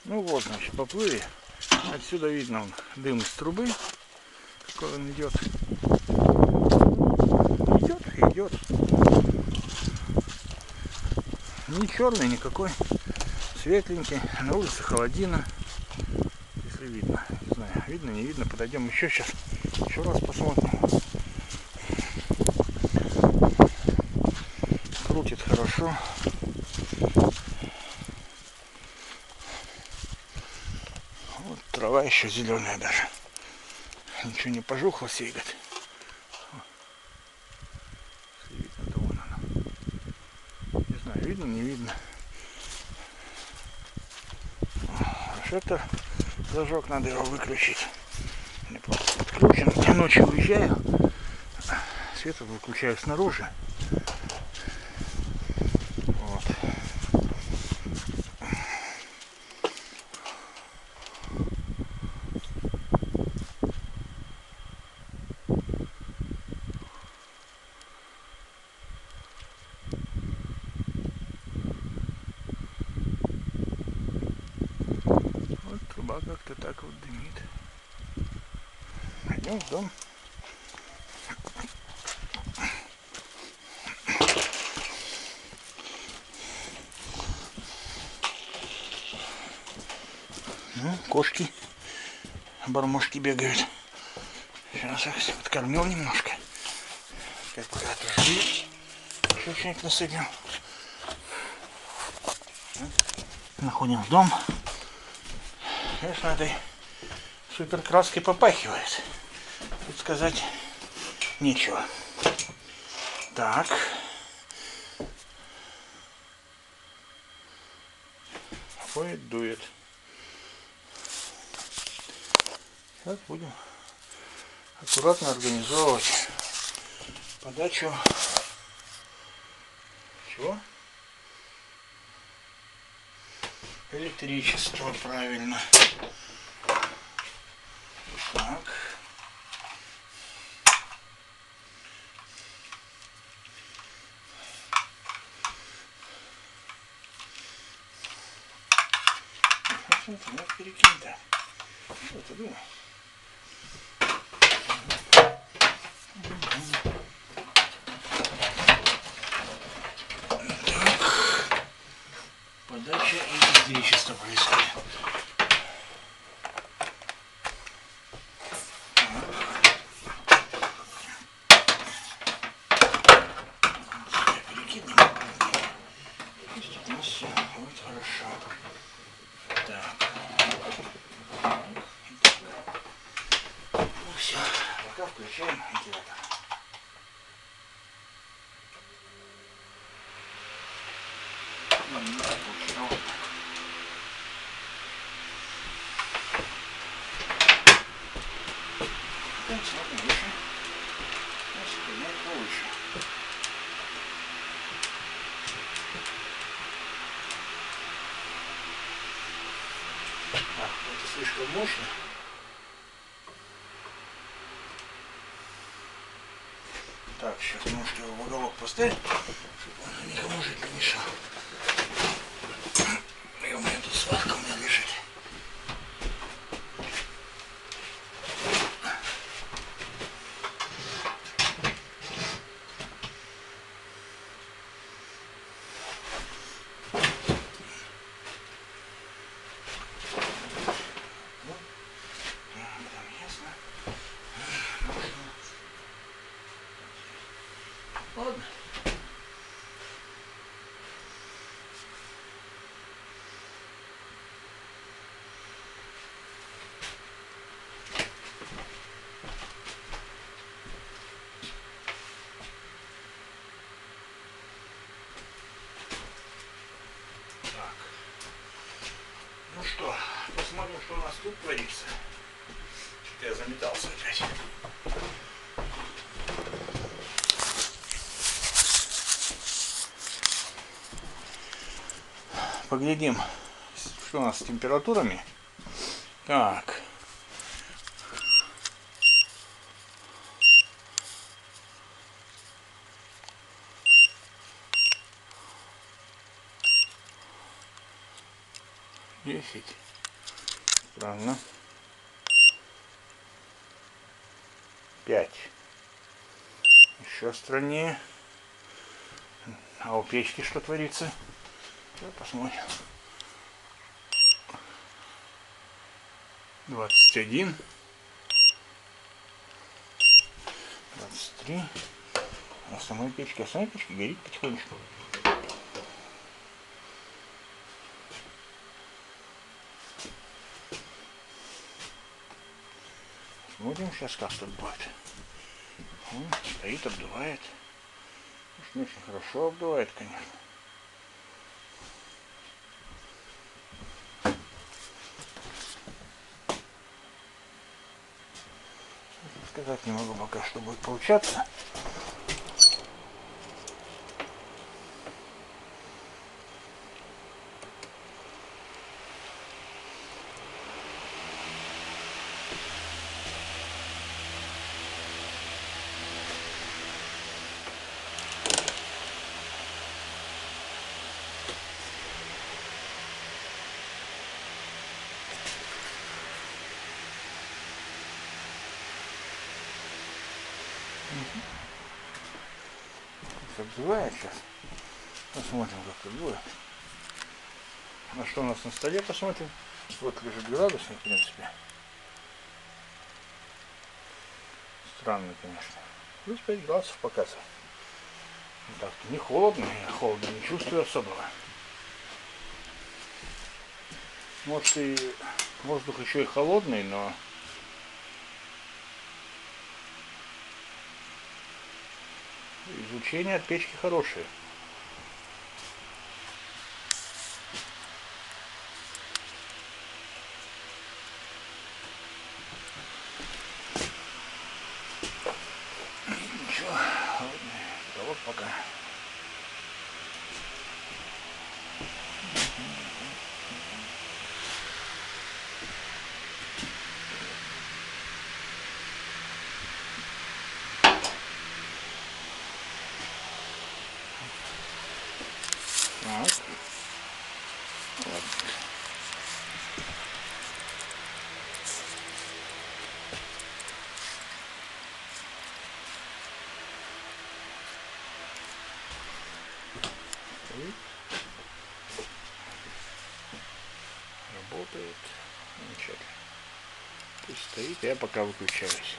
Ну вот, значит, поплыли. Отсюда видно дым из трубы, какой он идет. Идет. Не черный никакой, светленький. На улице холодина. Если видно, не знаю, видно, не видно. Подойдем еще сейчас, еще раз посмотрим. Крутит хорошо. Вот трава еще зеленая даже. Ничего не пожухло, сейгать. Если видно, то вон оно. Не знаю, видно, не видно. Решетор зажег, надо его выключить. Не просто подключен. Я ночью уезжаю. Свет выключаю снаружи. Вот. Вот труба как-то так вот дымит. Пойдем в дом. Ну, кошки, бармошки бегают. Сейчас я их подкормил немножко. Опять куда-то ждет. Еще что-нибудь насыпем. Находим в дом. Конечно, этой супер краской попахивает. Тут сказать нечего. Так. Ходит, дует. Сейчас будем аккуратно организовывать подачу. Чего? Электричество, правильно. Так. Вот перекинь-то. Что ты думаешь? Подача и электричество происходит. Перекинем. Пусть у нас все будет хорошо. Так. Ну все. Пока включаем вентилятор. Смотрим выше. Значит, поднять повыше. Это слишком мощно. Так, сейчас немножко его в уголок поставим, чтобы он никому жить не мешал. И у меня тут сварка у меня лежит. Ладно. Так. Ну что, посмотрим, что у нас тут творится. Что-то я заметался опять. Поглядим, что у нас с температурами. Так. Десять. Странно. 5. Еще страннее. А у печки что творится? Давай посмотрим. 21. 23. А самой печки горит потихонечку. Смотрим сейчас, как тут будет. Он стоит, обдувает. Не очень хорошо обдувает, конечно. Сказать не могу пока, что будет получаться. Обдувает сейчас. Посмотрим, как тут будет. А что у нас на столе, посмотрим. Вот лежит градусник, в принципе. Странно, конечно. Плюс 5 градусов показывает. Так-то не холодно, я холода не чувствую особого. Может и воздух еще и холодный, но излучение от печки хорошее. Ничего, вот пока. Так. Вот. Работает. Замечательно. Пусть стоит, я пока выключаюсь.